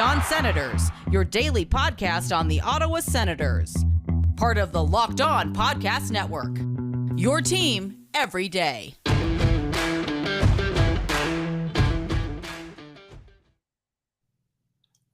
On Senators, your daily podcast on the Ottawa Senators. Part of the Locked On Podcast Network. Your team every day.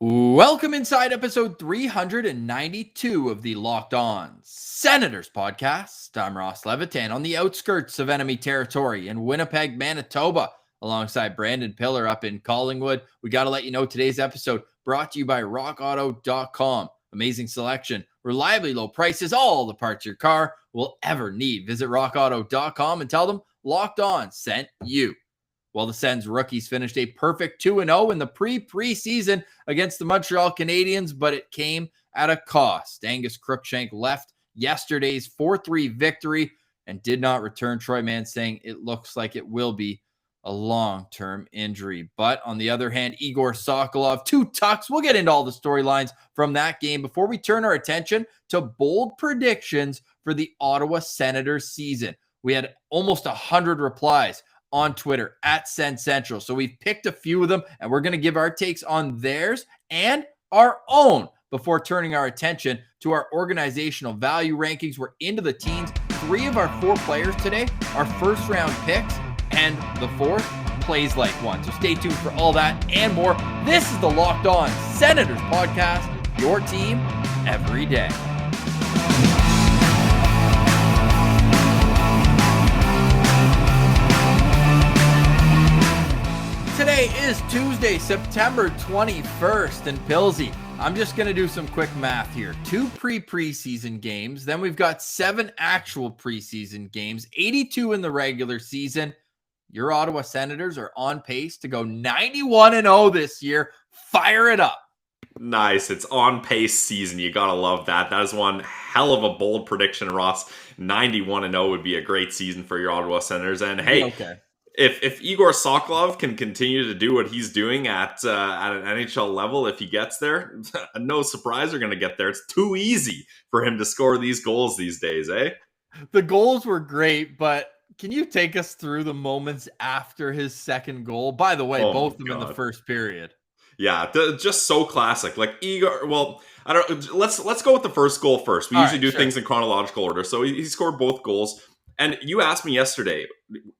Welcome inside episode 392 of the Locked On Senators podcast. I'm Ross Levitan on the outskirts of enemy territory in Winnipeg, Manitoba, alongside Brandon Piller up in Collingwood. We got to let you know today's episode brought to you by rockauto.com. Amazing selection, reliably low prices, all the parts your car will ever need. Visit rockauto.com and tell them Locked On sent you. Well, the Sens Rookies finished a perfect 2-0 in the preseason against the Montreal Canadiens, but it came at a cost. Angus Crookshank left yesterday's 4-3 victory and did not return. Troy Mann saying it looks like it will be a long-term injury. But on the other hand, Egor Sokolov, 2 tucks. We'll get into all the storylines from that game before we turn our attention to bold predictions for the Ottawa Senators season. We had almost 100 replies on Twitter at Sens Central. So we've picked a few of them and we're going to give our takes on theirs and our own before turning our attention to our organizational value rankings. We're into the teens. 3 of our 4 players today are first round picks and the 4th plays like one. So stay tuned for all that and more. This is the Locked On Senators podcast, your team every day. Today is Tuesday, September 21st, and Pilsy, I'm just going to do some quick math here. 2 preseason games, then we've got 7 actual preseason games, 82 in the regular season. Your Ottawa Senators are on pace to go 91-0 this year. Fire it up. Nice. It's on pace season. You got to love that. That is one hell of a bold prediction, Ross. 91-0 would be a great season for your Ottawa Senators. And hey, okay. If Igor Sokolov can continue to do what he's doing at an NHL level, if he gets there, no surprise they're going to get there. It's too easy for him to score these goals these days, eh? The goals were great, but can you take us through the moments after his second goal? By the way, both of them in the first period. Yeah, just so classic. Like Igor, well, I don't. Let's go with the first goal first. We usually do things in chronological order. So he scored both goals. And you asked me yesterday,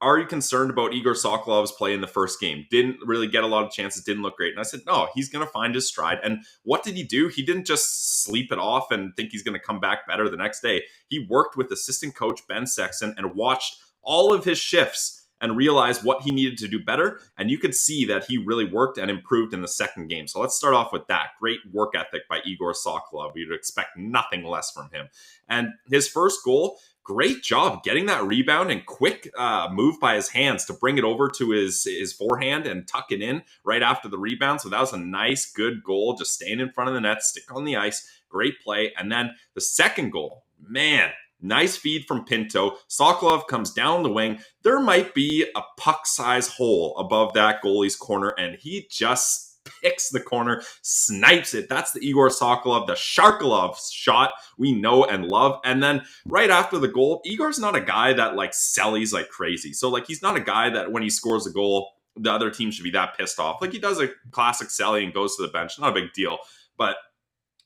are you concerned about Egor Sokolov's play in the first game? Didn't really get a lot of chances, didn't look great. And I said, no, he's going to find his stride. And what did he do? He didn't just sleep it off and think he's going to come back better the next day. He worked with assistant coach Ben Sexton and watched all of his shifts and realized what he needed to do better. And you could see that he really worked and improved in the second game. So let's start off with that. Great work ethic by Egor Sokolov. You'd expect nothing less from him. And his first goal, great job getting that rebound and quick move by his hands to bring it over to his forehand and tuck it in right after the rebound. So that was a nice, good goal, just staying in front of the net, stick on the ice. Great play. And then the second goal, man, nice feed from Pinto. Sokolov comes down the wing. There might be a puck-size hole above that goalie's corner, and he just picks the corner, snipes it. That's the Egor Sokolov, the Sharkolov shot we know and love. And then right after the goal, Igor's not a guy that like sellies like crazy. So like he's not a guy that when he scores a goal, the other team should be that pissed off. Like he does a classic selly and goes to the bench. Not a big deal. But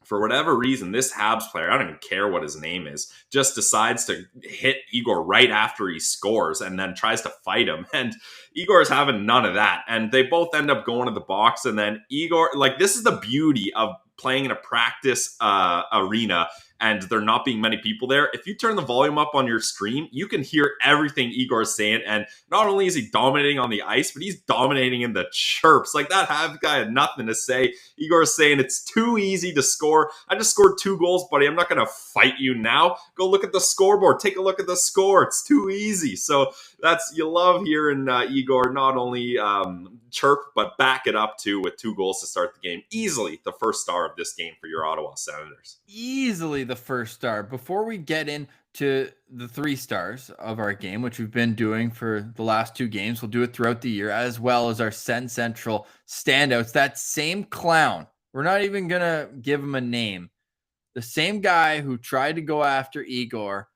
for whatever reason, this Habs player, I don't even care what his name is, just decides to hit Igor right after he scores and then tries to fight him. And Igor's having none of that. And they both end up going to the box. And then Igor, like, this is the beauty of playing in a practice arena and there not being many people there. If you turn the volume up on your stream, you can hear everything Igor's saying. And not only is he dominating on the ice, but he's dominating in the chirps. Like that Habs guy had nothing to say. Igor's saying it's too easy to score. I just scored 2 goals, buddy. I'm not going to fight you now. Go look at the scoreboard. Take a look at the score. It's too easy. So that's, you love hearing Igor not only chirp, but back it up too with 2 goals to start the game. Easily the first star of this game for your Ottawa Senators. Easily the first star. Before we get into the 3 stars of our game, which we've been doing for the last 2 games, we'll do it throughout the year, as well as our Sens Central standouts. That same clown, we're not even going to give him a name. The same guy who tried to go after Igor,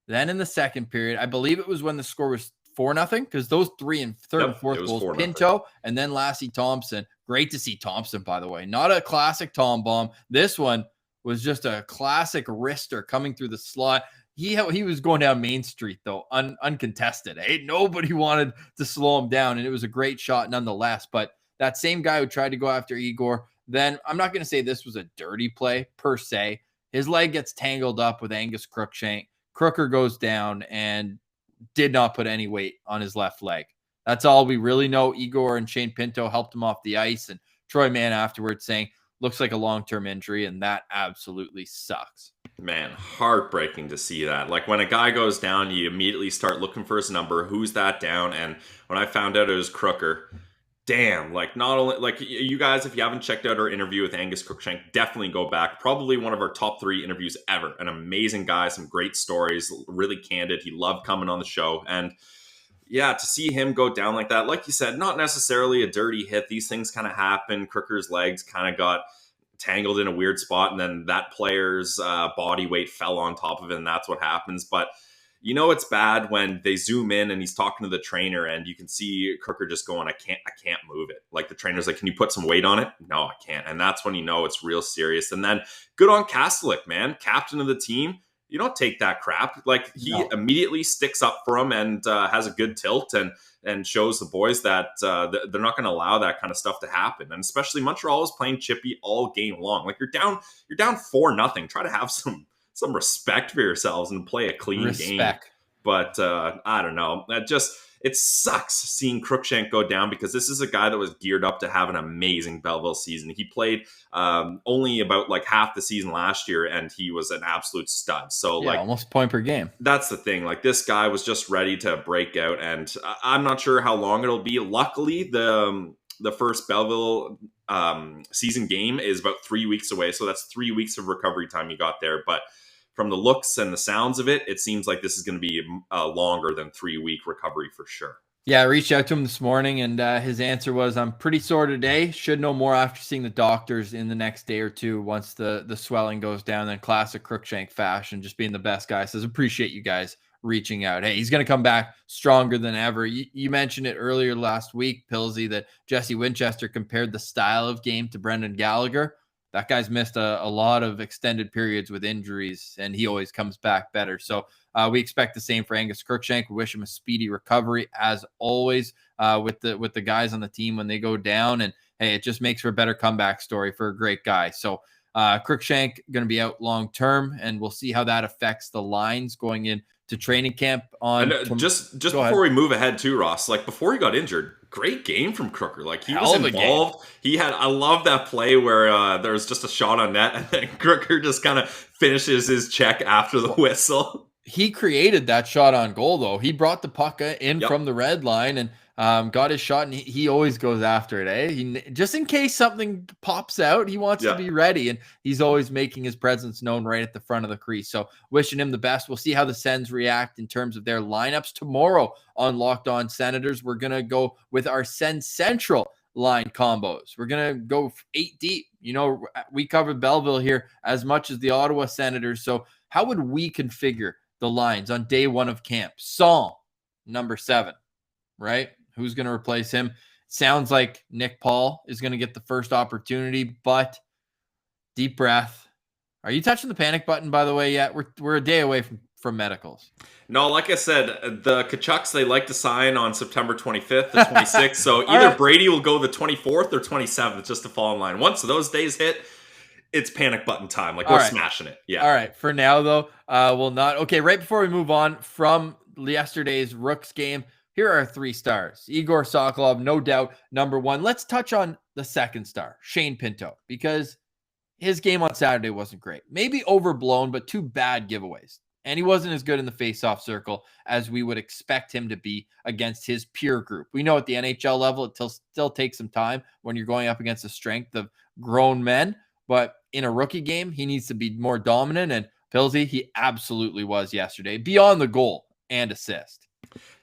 then in the second period, I believe it was when the score was 4-0, because those third and fourth goals, 4-0. Pinto and then Lassie Thompson. Great to see Thompson, by the way. Not a classic Tom bomb. This one was just a classic wrister coming through the slot. He was going down Main Street, though, uncontested. Nobody wanted to slow him down, and it was a great shot nonetheless. But that same guy who tried to go after Igor, then I'm not going to say this was a dirty play per se. His leg gets tangled up with Angus Crookshank. Crooker goes down and did not put any weight on his left leg. That's all we really know. Igor and Shane Pinto helped him off the ice, and Troy Mann afterwards saying, looks like a long-term injury, and that absolutely sucks. Man, heartbreaking to see that. Like, when a guy goes down, you immediately start looking for his number. Who's that down? And when I found out it was Crooker, damn, like, not only, like, you guys, if you haven't checked out our interview with Angus Crookshank, definitely go back. Probably one of our top 3 interviews ever. An amazing guy, some great stories, really candid. He loved coming on the show. And yeah, to see him go down like that, like you said, not necessarily a dirty hit. These things kind of happen. Crooker's legs kind of got tangled in a weird spot, and then that player's body weight fell on top of it, and that's what happens. But you know it's bad when they zoom in and he's talking to the trainer, and you can see Crooker just going, I can't move it. Like, the trainer's like, can you put some weight on it? No, I can't. And that's when you know it's real serious. And then good on Kastelik, man, captain of the team. You don't take that crap. Like, he immediately sticks up for him and has a good tilt and shows the boys that they're not going to allow that kind of stuff to happen. And especially Montreal is playing chippy all game long. Like, you're down 4-0. Try to have some respect for yourselves and play a clean game. But I don't know. It sucks seeing Crookshank go down, because this is a guy that was geared up to have an amazing Belleville season. He played only about like half the season last year, and he was an absolute stud. So almost a point per game. That's the thing. Like, this guy was just ready to break out, and I'm not sure how long it'll be. Luckily, the first Belleville season game is about 3 weeks away. So that's 3 weeks of recovery time you got there. But from the looks and the sounds of it, it seems like this is going to be a longer than 3-week recovery for sure. Yeah, I reached out to him this morning, and his answer was, I'm pretty sore today. Should know more after seeing the doctors in the next day or two once the swelling goes down. Then classic Crookshank fashion, just being the best guy. Says, appreciate you guys reaching out. Hey, he's going to come back stronger than ever. You mentioned it earlier last week, Pillsy, that Jesse Winchester compared the style of game to Brendan Gallagher. That guy's missed a lot of extended periods with injuries, and he always comes back better. So we expect the same for Angus Crookshank. We wish him a speedy recovery, as always, with the guys on the team when they go down. And hey, it just makes for a better comeback story for a great guy. So Crookshank going to be out long term, and we'll see how that affects the lines going into training camp on. And just before we move ahead too, Ross, like, before he got injured, great game from Crooker. Like, he was involved. I love that play where there was just a shot on net, and then Crooker just kind of finishes his check after the whistle. He created that shot on goal, though. He brought the puck in from the red line and got his shot, and he always goes after it. He, just in case something pops out, he wants to be ready, and he's always making his presence known right at the front of the crease. So wishing him the best. We'll see how the Sens react in terms of their lineups tomorrow on Locked On Senators. We're going to go with our Sens Central line combos. We're going to go 8 deep. You know, we covered Belleville here as much as the Ottawa Senators. So how would we configure the lines on day one of camp? Psalm, number 7, right? Who's going to replace him? Sounds like Nick Paul is going to get the first opportunity, but deep breath. Are you touching the panic button, by the way, yet? We're a day away from medicals. No, like I said, the Kachucks, they like to sign on September 25th, the 26th. So either right. Brady will go the 24th or 27th just to fall in line. Once those days hit, it's panic button time. Like, we're smashing it. Yeah. All right. For now, though, we'll not. Okay, right before we move on from yesterday's Rooks game, here are our 3 stars. Egor Sokolov, no doubt, number 1. Let's touch on the second star, Shane Pinto, because his game on Saturday wasn't great. Maybe overblown, but 2 bad giveaways. And he wasn't as good in the faceoff circle as we would expect him to be against his peer group. We know at the NHL level, it still takes some time when you're going up against the strength of grown men. But in a rookie game, he needs to be more dominant. And Pillsy, he absolutely was yesterday, beyond the goal and assist.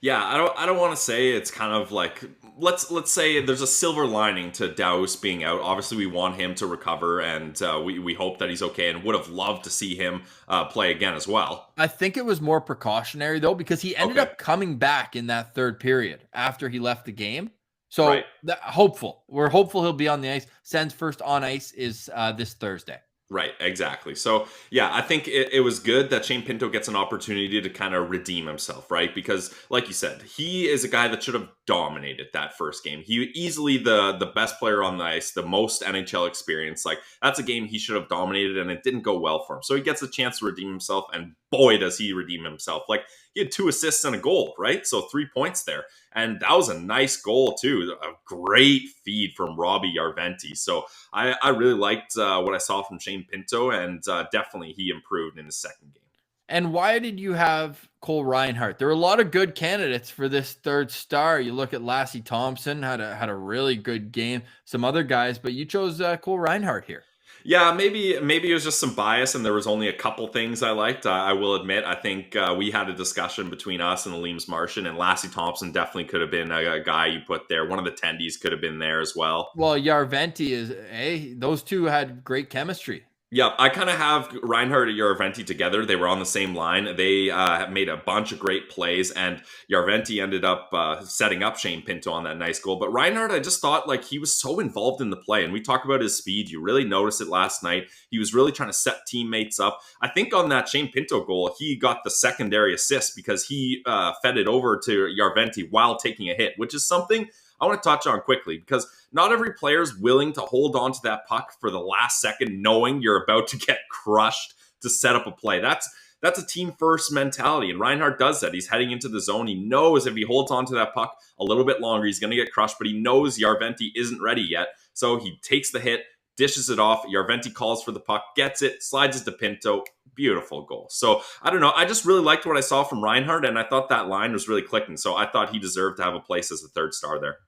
Yeah, I don't want to say it's kind of like let's say there's a silver lining to Daus being out. Obviously, we want him to recover, and we hope that he's okay, and would have loved to see him play again as well. I think it was more precautionary though, because he ended Okay, up coming back in that third period after he left the game. right. So hopeful. We're hopeful he'll be on the ice. Sens first on ice is this Thursday. Right, exactly. So, yeah, I think it was good that Shane Pinto gets an opportunity to kind of redeem himself, right? Because, like you said, he is a guy that should have dominated that first game. He easily the best player on the ice, the most NHL experience. Like, that's a game he should have dominated, and it didn't go well for him. So he gets a chance to redeem himself, and boy, does he redeem himself. Like, he had 2 assists and a goal, right? So 3 points there. And that was a nice goal, too. A great feed from Robbie Yarventi. So I really liked what I saw from Shane Pinto, and definitely he improved in his second game. And why did you have Cole Reinhardt? There were a lot of good candidates for this third star. You look at Lassie Thompson, had a really good game. Some other guys, but you chose Cole Reinhardt here. Yeah, maybe it was just some bias, and there was only a couple things I liked. I will admit, I think we had a discussion between us and Aleem's Martian, and Lassie Thompson definitely could have been a guy you put there. One of the tendies could have been there as well. Well, Yarventi is, those two had great chemistry. Yeah, I kind of have Reinhardt and Yarventi together. They were on the same line. They have made a bunch of great plays, and Yarventi ended up setting up Shane Pinto on that nice goal. But Reinhardt, I just thought like he was so involved in the play, and we talk about his speed. You really noticed it last night. He was really trying to set teammates up. I think on that Shane Pinto goal, he got the secondary assist because he fed it over to Yarventi while taking a hit, which is something I want to touch on quickly, because not every player is willing to hold on to that puck for the last second, knowing you're about to get crushed to set up a play. That's a team first mentality, and Reinhardt does that. He's heading into the zone. He knows if he holds on to that puck a little bit longer, he's going to get crushed, but he knows Yarventi isn't ready yet. So he takes the hit, dishes it off. Yarventi calls for the puck, gets it, slides it to Pinto. Beautiful goal. So I don't know. I just really liked what I saw from Reinhardt, and I thought that line was really clicking. So I thought he deserved to have a place as a third star there.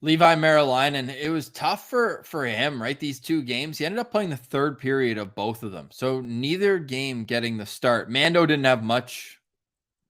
Levi Marilainen, it was tough for him, right? These 2 games. He ended up playing the third period of both of them. So neither game getting the start. Mando didn't have much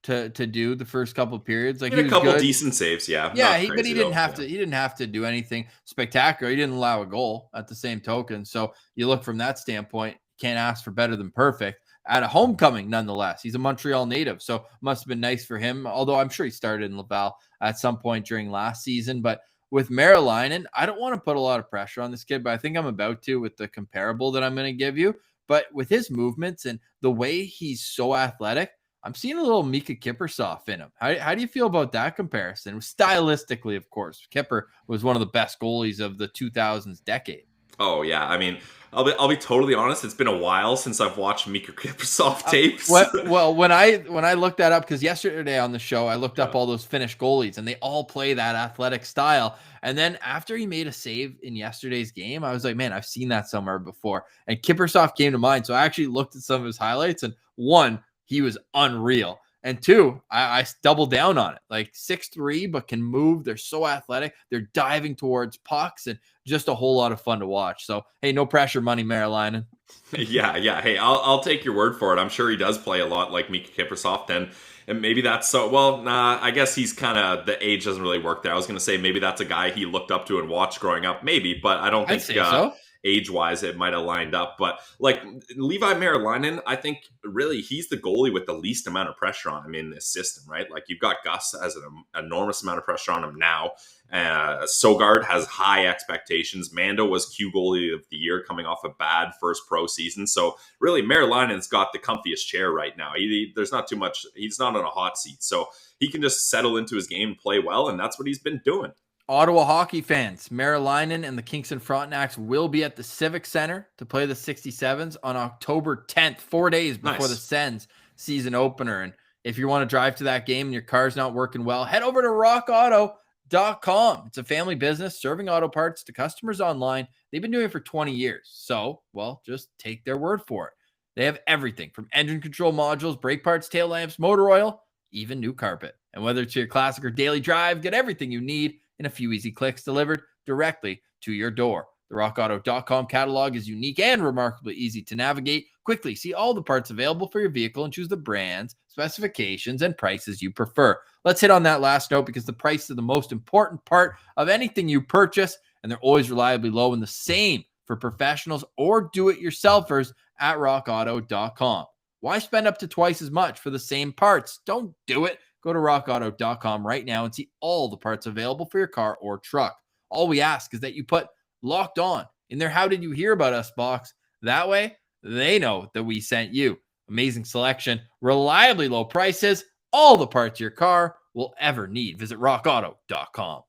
to do the first couple of periods. Like, He had he a was couple good. decent saves, yeah. Yeah, Not but he crazy, didn't though. have Yeah. to. He didn't have to do anything spectacular. He didn't allow a goal at the same token. So you look from that standpoint, can't ask for better than perfect. At a homecoming, nonetheless, he's a Montreal native, so must have been nice for him. Although I'm sure he started in Laval at some point during last season. But with Marilainen, I don't want to put a lot of pressure on this kid, but I think I'm about to with the comparable that I'm going to give you. But with his movements and the way he's so athletic, I'm seeing a little Mika Kiprusoff in him. How do you feel about that comparison? Stylistically, of course, Kipper was one of the best goalies of the 2000s decade. Oh yeah, I mean, I'll be totally honest. It's been a while since I've watched Mika Kiprusoff tapes. Well, when I looked that up, because yesterday on the show I looked up all those Finnish goalies, and they all play that athletic style. And then after he made a save in yesterday's game, I was like, man, I've seen that somewhere before. And Kiprusoff came to mind, so I actually looked at some of his highlights, and 1, he was unreal. And 2, I doubled down on it. Like 6'3", but can move. They're so athletic. They're diving towards pucks, and just a whole lot of fun to watch. So, hey, no pressure money, Marilainen. Yeah. Hey, I'll take your word for it. I'm sure he does play a lot like Mika Kiprusoff. Then, and maybe that's so. Well, nah. I guess he's kind of the age doesn't really work there. I was going to say maybe that's a guy he looked up to and watched growing up. Maybe, but I don't think I'd say so. Age-wise, it might have lined up. But like Levi Marilainen, I think really he's the goalie with the least amount of pressure on him in this system, right? Like you've got Gus has an enormous amount of pressure on him now. Sogard has high expectations. Mando was Q goalie of the year coming off a bad first pro season. So really Marilainen's got the comfiest chair right now. There's not too much. He's not on a hot seat. So he can just settle into his game and play well. And that's what he's been doing. Ottawa hockey fans, Marilainen and the Kingston Frontenacs will be at the Civic Center to play the 67s on October 10th, 4 days before the Sens season opener. And if you want to drive to that game and your car's not working well, head over to rockauto.com. It's a family business serving auto parts to customers online. They've been doing it for 20 years. So, well, just take their word for it. They have everything from engine control modules, brake parts, tail lamps, motor oil, even new carpet. And whether it's your classic or daily drive, get everything you need in a few easy clicks delivered directly to your door. The rockauto.com catalog is unique and remarkably easy to navigate. Quickly see all the parts available for your vehicle and choose the brands, specifications, and prices you prefer. Let's hit on that last note because the price is the most important part of anything you purchase, and they're always reliably low, and the same for professionals or do-it-yourselfers at rockauto.com. Why spend up to twice as much for the same parts? Don't do it. Go to rockauto.com right now and see all the parts available for your car or truck. All we ask is that you put Locked On in their How Did You Hear About Us box. That way, they know that we sent you. Amazing selection, reliably low prices, all the parts your car will ever need. Visit rockauto.com.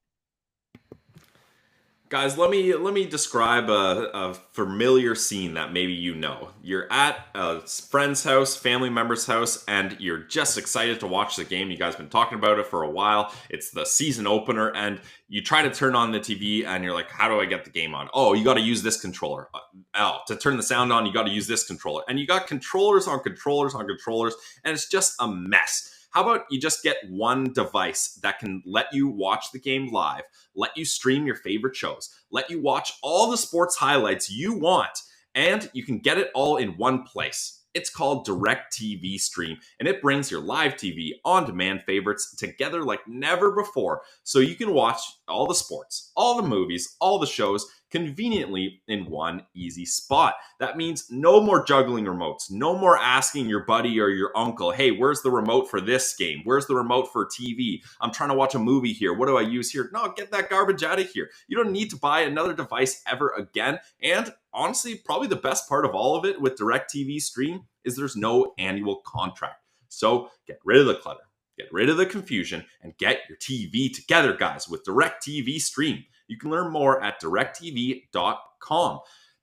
Guys, let me describe a familiar scene that maybe you know. You're at a friend's house, family member's house, and you're just excited to watch the game. You guys have been talking about it for a while. It's the season opener, and you try to turn on the TV, and you're like, how do I get the game on? Oh, you got to use this controller. To turn the sound on, you got to use this controller. And you got controllers on controllers on controllers, and it's just a mess. How about you just get one device that can let you watch the game live, let you stream your favorite shows, let you watch all the sports highlights you want, and you can get it all in one place. It's called DirecTV Stream, and it brings your live TV on-demand favorites together like never before, so you can watch all the sports, all the movies, all the shows conveniently in one easy spot. That means no more juggling remotes, no more asking your buddy or your uncle, hey, where's the remote for this game? Where's the remote for TV? I'm trying to watch a movie here. What do I use here? No, get that garbage out of here. You don't need to buy another device ever again. And honestly, probably the best part of all of it with DirecTV Stream is there's no annual contract. So get rid of the clutter, get rid of the confusion, and get your TV together, guys, with DirecTV Stream. You can learn more at directtv.com.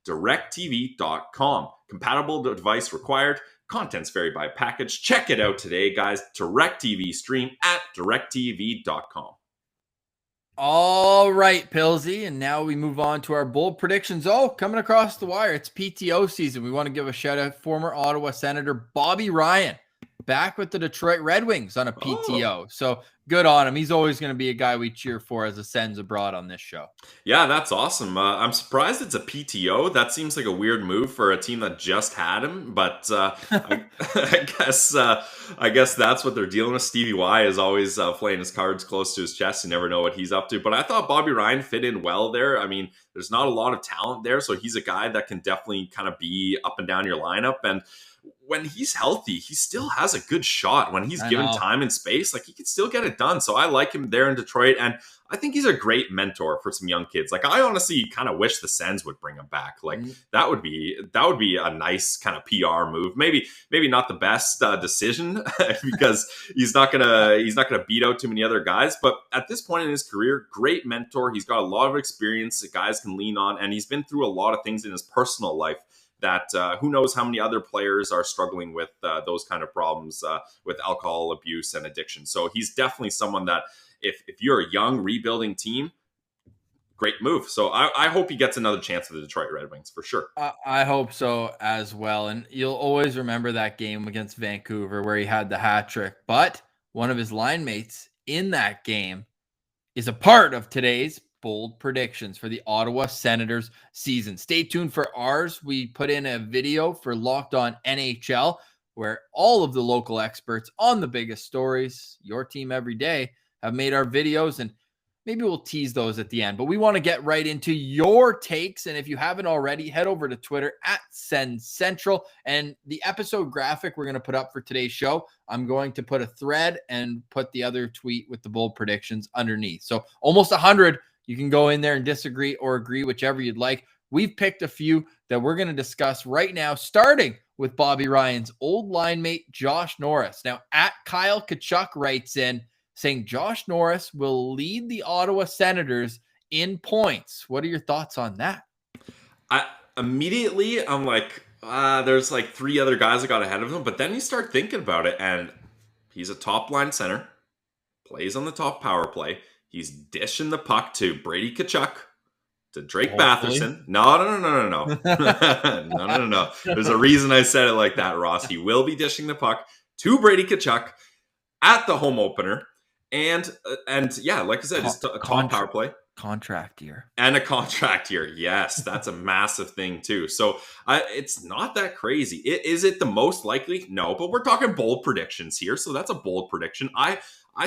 directtv.com. Compatible device required. Contents vary by package. Check it out today, guys. DirecTV Stream at directtv.com. All right, Pilsy, and now we move on to our bold predictions. Oh, coming across the wire, it's PTO season. We want to give a shout out former Ottawa Senator Bobby Ryan, back with the Detroit Red Wings on a PTO. So good on him. He's always going to be a guy we cheer for as a Sens abroad on this show. Yeah, that's awesome. I'm surprised it's a PTO. That seems like a weird move for a team that just had him, but I guess that's what they're dealing with. Stevie Y is always playing his cards close to his chest. You never know what he's up to. But I thought Bobby Ryan fit in well there. I mean, there's not a lot of talent there, so he's a guy that can definitely kind of be up and down your lineup. And when he's healthy, he still has a good shot. When he's given time and space, like he can still get it done. So I like him there in Detroit, and I think he's a great mentor for some young kids. Like I honestly kind of wish the Sens would bring him back. Like that would be a nice kind of PR move. Maybe not the best decision because he's not gonna beat out too many other guys. But at this point in his career, great mentor. He's got a lot of experience that guys can lean on, and he's been through a lot of things in his personal life that who knows how many other players are struggling with those kind of problems with alcohol abuse and addiction. So he's definitely someone that if you're a young rebuilding team, great move. So I hope he gets another chance with the Detroit Red Wings for sure. I hope so as well. And you'll always remember that game against Vancouver where he had the hat trick. But one of his line mates in that game is a part of today's bold predictions for the Ottawa Senators season. Stay tuned for ours. We put in a video for Locked On NHL where all of the local experts on the biggest stories, your team every day, have made our videos, and maybe we'll tease those at the end. But we want to get right into your takes, and if you haven't already, head over to Twitter at Sens Central, and the episode graphic we're going to put up for today's show, I'm going to put a thread and put the other tweet with the bold predictions underneath. So almost 100. You can go in there and disagree or agree, whichever you'd like. We've picked a few that we're going to discuss right now, starting with Bobby Ryan's old line mate, Josh Norris. Now, at Kyle Kachuk writes in saying Josh Norris will lead the Ottawa Senators in points. What are your thoughts on that? I'm like, there's like three other guys that got ahead of him. But then you start thinking about it, and he's a top line center, plays on the top power play. He's dishing the puck to Brady Tkachuk, to Drake Batherson. No. No. There's a reason I said it like that, Ross. He will be dishing the puck to Brady Tkachuk at the home opener. And yeah, like I said, it's a top power play. contract year. And a contract year. Yes, that's a massive thing too. So it's not that crazy. Is it the most likely? No, but we're talking bold predictions here. So that's a bold prediction. I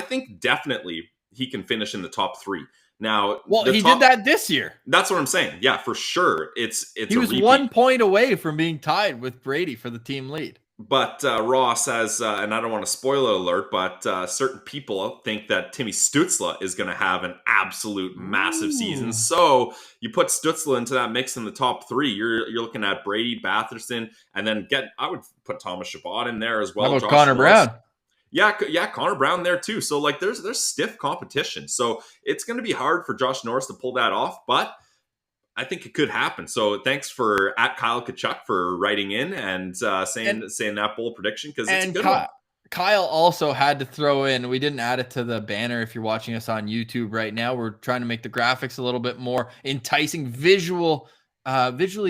think definitely he can finish in the top 3. Now, well, he did that this year. That's what I'm saying. Yeah, for sure. He was 1 point away from being tied with Brady for the team lead. But Ross has, and I don't want to spoiler alert, but certain people think that Timmy Stützle is going to have an absolute massive season. So you put Stützle into that mix in the top 3. You're looking at Brady, Batherson, and then I would put Thomas Chabot in there as well. How about Connor Brown? Yeah, Connor Brown there too. So like, there's stiff competition. So it's going to be hard for Josh Norris to pull that off, but I think it could happen. So thanks for @Kyle Kachuk for writing in and saying that bold prediction, because it's a good one. Kyle also had to throw in, we didn't add it to the banner if you're watching us on YouTube right now. We're trying to make the graphics a little bit more enticing, visually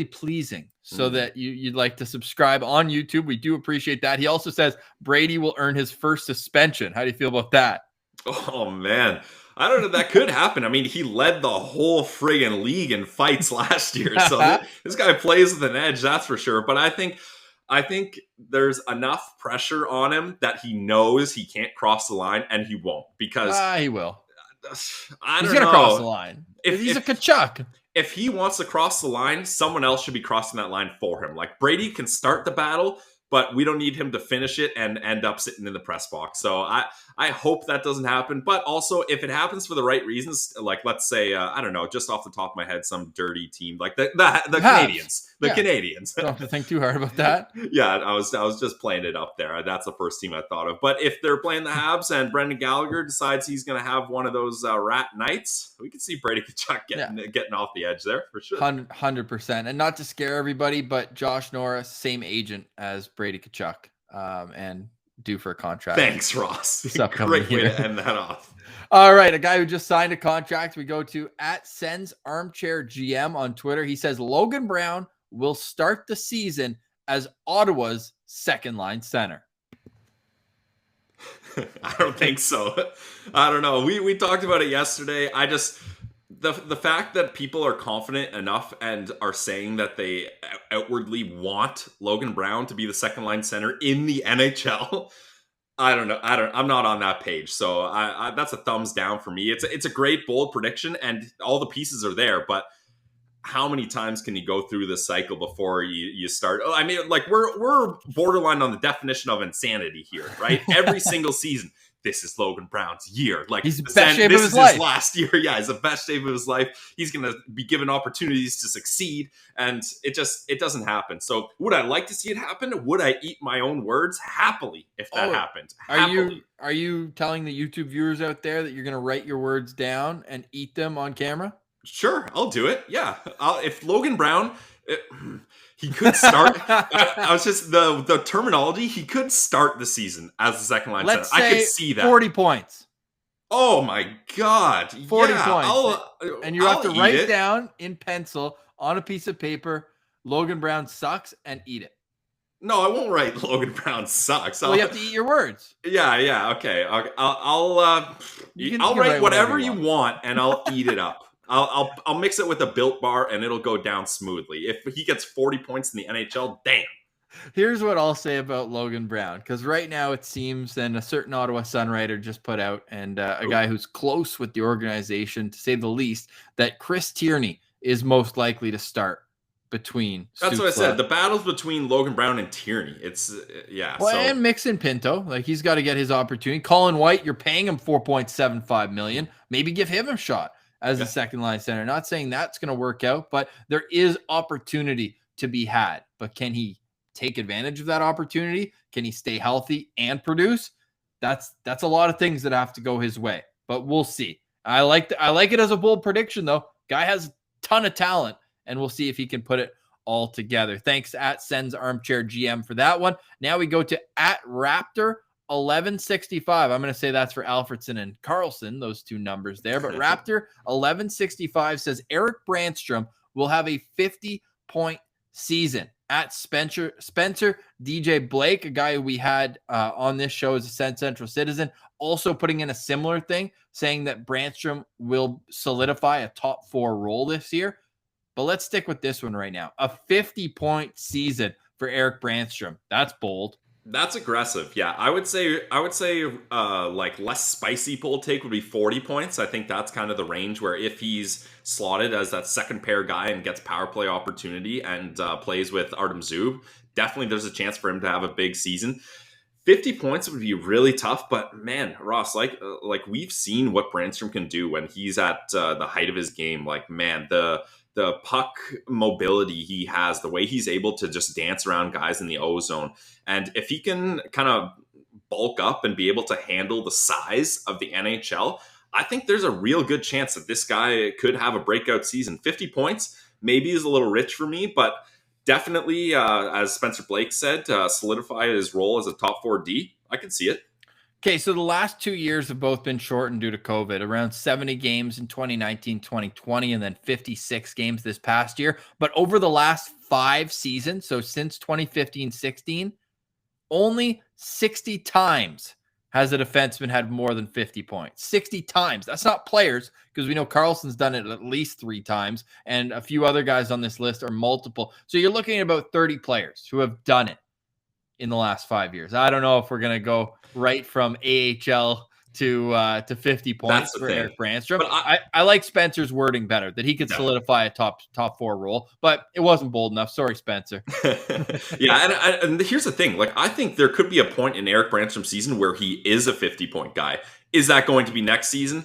pleasing, so that you'd like to subscribe on YouTube. We do appreciate that. He also says Brady will earn his first suspension. How do you feel about that? Oh, man. I don't know. That could happen. I mean, he led the whole friggin' league in fights last year. So this guy plays with an edge, that's for sure. But I think there's enough pressure on him that he knows he can't cross the line, and he won't, because he will. He's going to cross the line. He's a Kachuk. If he wants to cross the line, someone else should be crossing that line for him. Like, Brady can start the battle, but we don't need him to finish it and end up sitting in the press box. So I hope that doesn't happen. But also, if it happens for the right reasons, like, let's say, I don't know, just off the top of my head, some dirty team, like the Canadians. Canadians. Don't have to think too hard about that. Yeah, I was just playing it up there. That's the first team I thought of. But if they're playing the Habs and Brendan Gallagher decides he's going to have one of those rat nights, we could see Brady Kachuk getting off the edge there for sure. 100%. And not to scare everybody, but Josh Norris, same agent as Brady Kachuk, and due for a contract. Thanks, Ross. Great way to end that off. All right, a guy who just signed a contract. We go to @Sens Armchair GM on Twitter. He says Logan Brown will start the season as Ottawa's second line center. I don't think so. I don't know. We talked about it yesterday. I just, the fact that people are confident enough and are saying that they outwardly want Logan Brown to be the second line center in the NHL, I don't know. I'm not on that page. So I that's a thumbs down for me. It's a great bold prediction and all the pieces are there, but how many times can you go through this cycle before you start? I mean, like, we're borderline on the definition of insanity here, right? Every single season, this is Logan Brown's year. Like, he's the best shape of his life. His last year. Yeah, he's the best shape of his life. He's going to be given opportunities to succeed, and it doesn't happen. So would I like to see it happen? Would I eat my own words happily if that happened? Happily. Are you telling the YouTube viewers out there that you're going to write your words down and eat them on camera? Sure, I'll do it. Yeah, if Logan Brown, he could start. I was just the terminology. He could start the season as the second line center. I could see that 40 points. Oh my God, 40 points, and you have to write down in pencil on a piece of paper. Logan Brown sucks, and eat it. No, I won't write Logan Brown sucks. Well, you have to eat your words. Yeah. Okay. I'll write whatever you want, and I'll eat it up. I'll mix it with a Built Bar, and it'll go down smoothly. If he gets 40 points in the NHL, damn. Here's what I'll say about Logan Brown, because right now it seems, and a certain Ottawa Sun writer just put out, and a guy who's close with the organization, to say the least, that Chris Tierney is most likely to start between. That's what I said. The battle's between Logan Brown and Tierney. It's and Mixon Pinto, like, he's got to get his opportunity. Colin White, you're paying him $4.75 million. Maybe give him a shot as a second line center. Not saying that's going to work out, but there is opportunity to be had. But can he take advantage of that opportunity? Can he stay healthy and produce? That's a lot of things that have to go his way, but we'll see. I like it as a bold prediction, though. Guy has a ton of talent, and we'll see if he can put it all together. Thanks @Sens Armchair GM for that one. Now we go to @Raptor 1165. I'm going to say that's for Alfredson and Carlson, those two numbers there. But Raptor 1165 says Erik Brannstrom will have a 50-point season. at Spencer DJ Blake, a guy who we had on this show as a Sens Central citizen, also putting in a similar thing, saying that Brannstrom will solidify a top 4 role this year. But let's stick with this one right now. A 50-point season for Erik Brannstrom. That's bold. That's aggressive. Yeah, I would say like less spicy bold take would be 40 points. I think that's kind of the range where if he's slotted as that second pair guy and gets power play opportunity and plays with Artem Zub, definitely there's a chance for him to have a big season. 50 points would be really tough, but man, Ross, like we've seen what Brannstrom can do when he's at the height of his game. Like, man, the puck mobility he has, the way he's able to just dance around guys in the O zone. And if he can kind of bulk up and be able to handle the size of the NHL, I think there's a real good chance that this guy could have a breakout season. 50 points maybe is a little rich for me, but definitely, as Spencer Blake said, solidify his role as a top 4D. I can see it. Okay, so the last 2 years have both been shortened due to COVID, around 70 games in 2019, 2020, and then 56 games this past year. But over the last 5 seasons, so since 2015-16, only 60 times has a defenseman had more than 50 points. 60 times. That's not players, because we know Carlson's done it at least 3 times, and a few other guys on this list are multiple. So you're looking at about 30 players who have done it in the last 5 years. I don't know if we're going to go right from AHL to 50 points for Erik Brannstrom. But I like Spencer's wording better, that he could solidify a top 4 role, but it wasn't bold enough. Sorry, Spencer. Yeah, and here's the thing. Like, I think there could be a point in Erik Brannstrom's season where he is a 50-point guy. Is that going to be next season?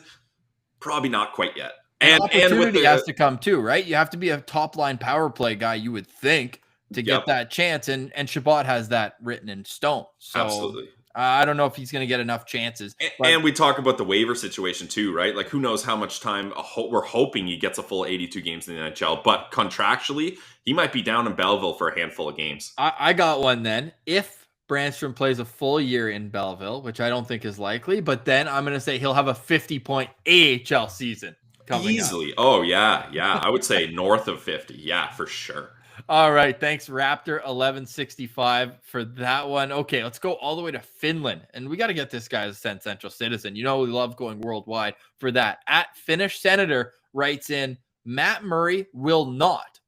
Probably not quite yet. And opportunity has to come too, right? You have to be a top-line power play guy, you would think, to get that chance, and Chabot has that written in stone. So absolutely. I don't know if he's going to get enough chances. And we talk about the waiver situation too, right? Like, who knows how much time we're hoping he gets a full 82 games in the NHL, but contractually, he might be down in Belleville for a handful of games. I got one then. If Brannstrom plays a full year in Belleville, which I don't think is likely, but then I'm going to say he'll have a 50-point AHL season coming easily up. Oh, yeah. I would say north of 50. Yeah, for sure. All right. Thanks, Raptor 1165 for that one. Okay, let's go all the way to Finland. And we got to get this guy as a Sens Central citizen. You know, we love going worldwide for that. At Finnish Senator writes in, Matt Murray will not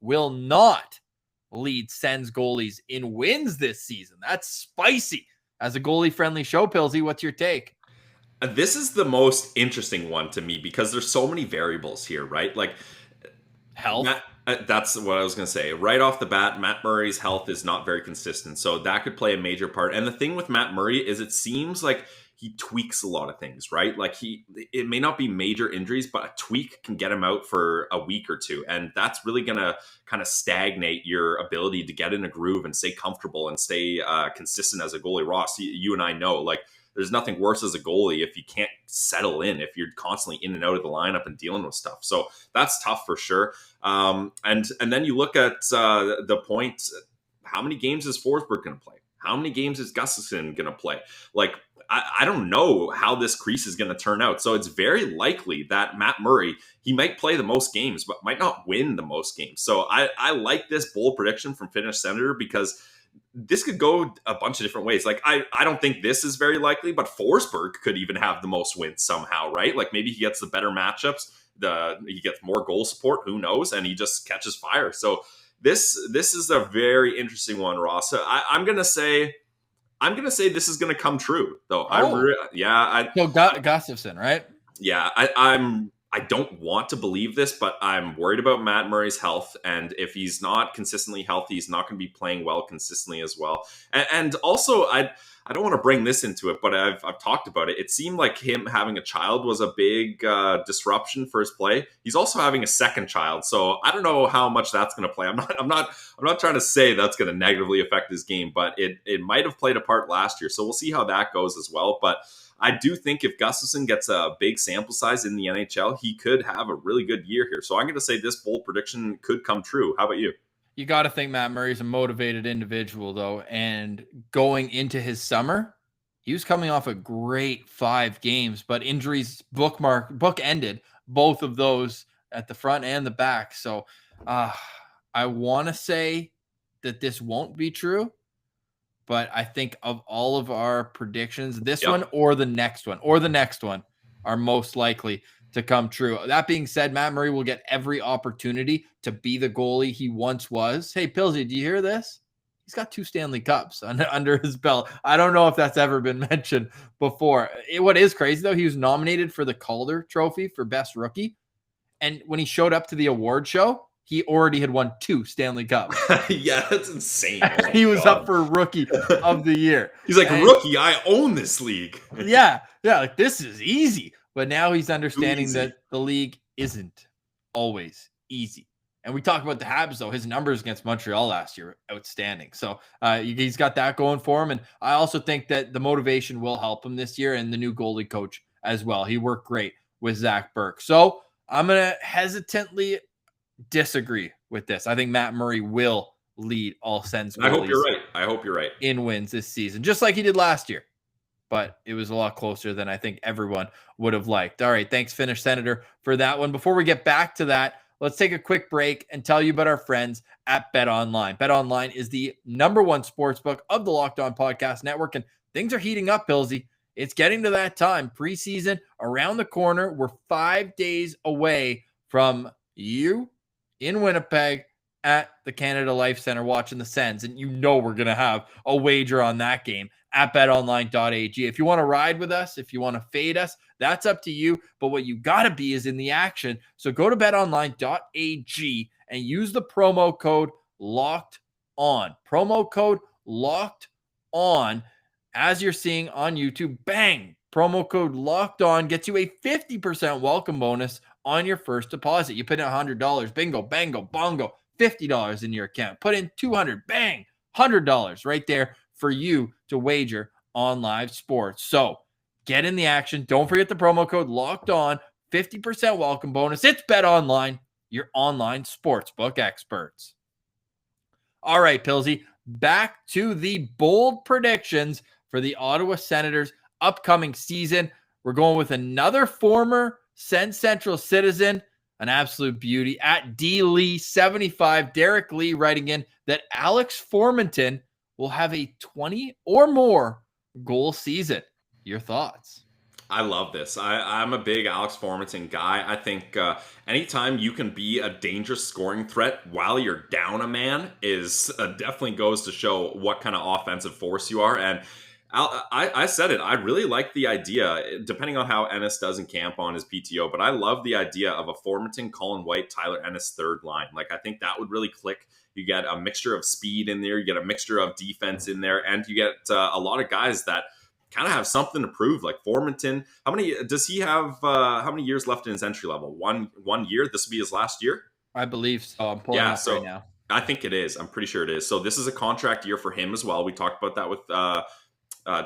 lead Sens goalies in wins this season. That's spicy. As a goalie-friendly show, Pillsy, what's your take? This is the most interesting one to me because there's so many variables here, right? Like health. That's what I was going to say. Right off the bat, Matt Murray's health is not very consistent. So that could play a major part. And the thing with Matt Murray is it seems like he tweaks a lot of things, right? Like it may not be major injuries, but a tweak can get him out for a week or two. And that's really going to kind of stagnate your ability to get in a groove and stay comfortable and stay consistent as a goalie. Ross, you and I know, like, there's nothing worse as a goalie if you can't settle in, if you're constantly in and out of the lineup and dealing with stuff. So that's tough for sure. And then you look at the point, how many games is Forsberg going to play? How many games is Gustafsson going to play? Like, I don't know how this crease is going to turn out. So it's very likely that Matt Murray, he might play the most games, but might not win the most games. So I like this bold prediction from Finnish Senator because this could go a bunch of different ways. Like, I don't think this is very likely, but Forsberg could even have the most wins somehow, right? Like, maybe he gets the better matchups, he gets more goal support, who knows, and he just catches fire. So this is a very interesting one, Ross. So I'm gonna say this is gonna come true, though. So Gustafsson, right? Yeah, I don't want to believe this, but I'm worried about Matt Murray's health. And if he's not consistently healthy, he's not going to be playing well consistently as well. And also, I don't want to bring this into it, but I've talked about it. It seemed like him having a child was a big disruption for his play. He's also having a second child. So I don't know how much that's going to play. I'm not trying to say that's going to negatively affect his game, but it might have played a part last year. So we'll see how that goes as well. But I do think if Gustafsson gets a big sample size in the NHL, he could have a really good year here. So I'm going to say this bold prediction could come true. How about you? You got to think Matt Murray's a motivated individual, though. And going into his summer, he was coming off a great 5 games, but injuries bookended both of those at the front and the back. So I want to say that this won't be true, but I think of all of our predictions, this one or the next one are most likely to come true. That being said, Matt Murray will get every opportunity to be the goalie he once was. Hey, Pilsy, do you hear this? He's got 2 Stanley Cups under his belt. I don't know if that's ever been mentioned before. What is crazy, though, he was nominated for the Calder Trophy for Best Rookie. And when he showed up to the award show, he already had won 2 Stanley Cups. Yeah, that's insane. Oh he was up for Rookie of the Year. He's like, rookie, I own this league. Yeah, like this is easy. But now he's understanding that the league isn't always easy. And we talk about the Habs, though. His numbers against Montreal last year, outstanding. So he's got that going for him. And I also think that the motivation will help him this year, and the new goalie coach as well. He worked great with Zach Burke. So I'm going to hesitantly disagree with this. I think Matt Murray will lead all Sens goalies. I hope you're right. In wins this season, just like he did last year. But it was a lot closer than I think everyone would have liked. All right, thanks, Finnish Senator, for that one. Before we get back to that, let's take a quick break and tell you about our friends at BetOnline. BetOnline is the #1 sportsbook of the Locked On Podcast Network, and things are heating up, Pilsy. It's getting to that time. Preseason around the corner. We're 5 days away from you in Winnipeg at the Canada Life Center watching the Sens, and you know we're going to have a wager on that game at betonline.ag. If you want to ride with us, if you want to fade us, that's up to you. But what you got to be is in the action. So go to betonline.ag and use the promo code Locked On. Promo code Locked On. As you're seeing on YouTube, bang! Promo code Locked On gets you a 50% welcome bonus on your first deposit. You put in $100, bingo, bango, bongo, $50 in your account. Put in $200, bang, $100 right there for you to wager on live sports. So get in the action. Don't forget the promo code Locked On, 50% welcome bonus. It's BetOnline, your online sportsbook experts. All right, Pilsy, back to the bold predictions for the Ottawa Senators upcoming season. We're going with another former Sens Central citizen, an absolute beauty, at DLee75. Derek Lee writing in that Alex Formenton will have a 20 or more goal season. Your thoughts? I love this. I'm a big Alex Formenton guy. I think anytime you can be a dangerous scoring threat while you're down a man is definitely goes to show what kind of offensive force you are. And I said it. I really like the idea, depending on how Ennis does in camp on his PTO, but I love the idea of a Formenton, Colin White, Tyler Ennis third line. Like, I think that would really click. You get a mixture of speed in there, you get a mixture of defense in there, and you get a lot of guys that kind of have something to prove. Like Formenton, how many does he have? How many years left in his entry level? One year. This will be his last year, I believe so. I'm pulling up right now. I think it is. I'm pretty sure it is. So this is a contract year for him as well. We talked about that with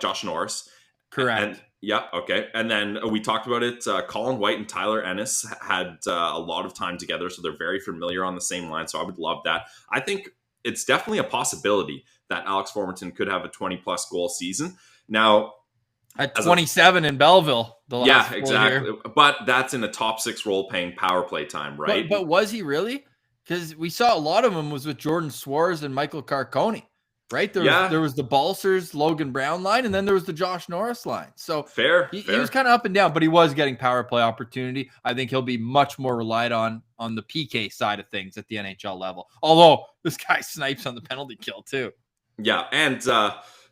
Josh Norris. Correct. And yeah, okay. And then we talked about it. Colin White and Tyler Ennis had a lot of time together, so they're very familiar on the same line. So I would love that. I think it's definitely a possibility that Alex Formenton could have a 20-plus goal season. Now, at 27 in Belleville, the last exactly. year. But that's in a top 6 role-playing power play time, right? But was he really? Because we saw a lot of them was with Jordan Suarez and Michael Carcone. Right? There was the Balsers, Logan Brown line, and then there was the Josh Norris line. So he was kind of up and down, but he was getting power play opportunity. I think he'll be much more relied on the PK side of things at the NHL level. Although this guy snipes on the penalty kill too. Yeah, and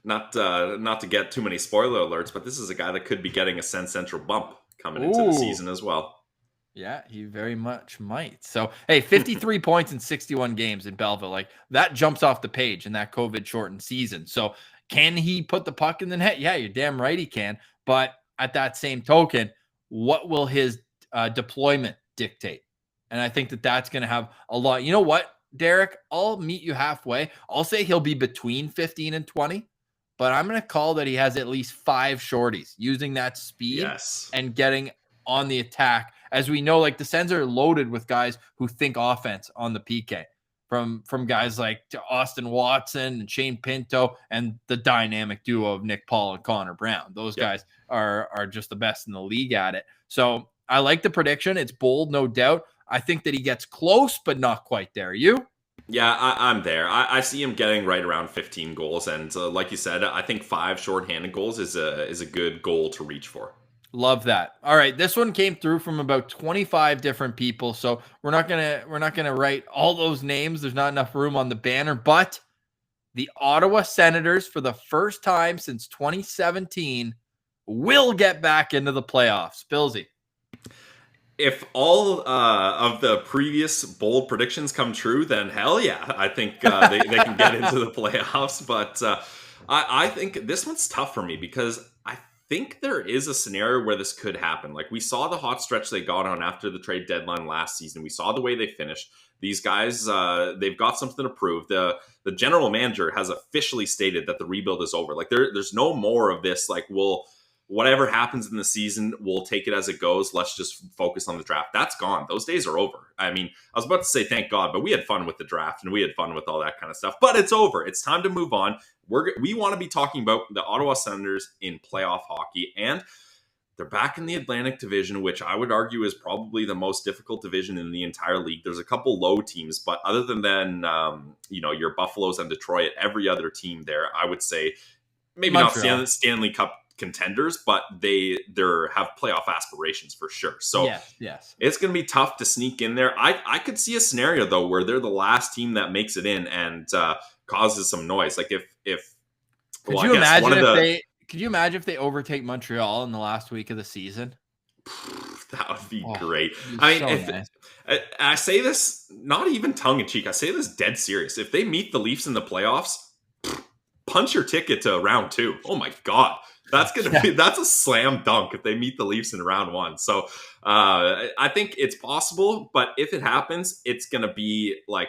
not to get too many spoiler alerts, but this is a guy that could be getting a Sens Central bump coming into the season as well. Yeah, he very much might. So, hey, 53 points in 61 games in Belleville. Like, that jumps off the page in that COVID-shortened season. So, can he put the puck in the net? Yeah, you're damn right he can. But at that same token, what will his deployment dictate? And I think that that's going to have a lot. You know what, Derek? I'll meet you halfway. I'll say he'll be between 15 and 20. But I'm going to call that he has at least 5 shorties using that speed and getting on the attack. As we know, like the Sens are loaded with guys who think offense on the PK, from guys like Austin Watson and Shane Pinto and the dynamic duo of Nick Paul and Connor Brown. Those guys are just the best in the league at it. So I like the prediction. It's bold, no doubt. I think that he gets close, but not quite there. You? Yeah, I'm there. I see him getting right around 15 goals, and like you said, I think 5 shorthanded goals is a good goal to reach for. Love that. All right, this one came through from about 25 different people, so we're not gonna write all those names. There's not enough room on the banner, but the Ottawa Senators, for the first time since 2017, will get back into the playoffs. Billsy. If all of the previous bold predictions come true, then hell yeah, I think they can get into the playoffs. But I think this one's tough for me because I think there is a scenario where this could happen. Like we saw the hot stretch they got on after the trade deadline last season. We saw the way they finished. These guys, they've got something to prove. The general manager has officially stated that the rebuild is over. Like there's no more of this. Like whatever happens in the season, we'll take it as it goes. Let's just focus on the draft. That's gone. Those days are over. I mean, I was about to say thank God, but we had fun with the draft and we had fun with all that kind of stuff. But it's over. It's time to move on. We want to be talking about the Ottawa Senators in playoff hockey, and they're back in the Atlantic Division, which I would argue is probably the most difficult division in the entire league. There's a couple low teams, but other than your Buffaloes and Detroit, every other team there, I would say maybe Montreal. Not Stanley Cup contenders, but they have playoff aspirations for sure. So yes. It's going to be tough to sneak in there. I could see a scenario though where they're the last team that makes it in and causes some noise. Like could you imagine if they overtake Montreal in the last week of the season? That would be great. I mean, nice. I say this not even tongue in cheek. I say this dead serious. If they meet the Leafs in the playoffs, punch your ticket to round 2. Oh my God. That's a slam dunk if they meet the Leafs in round 1. So I think it's possible, but if it happens, it's gonna be like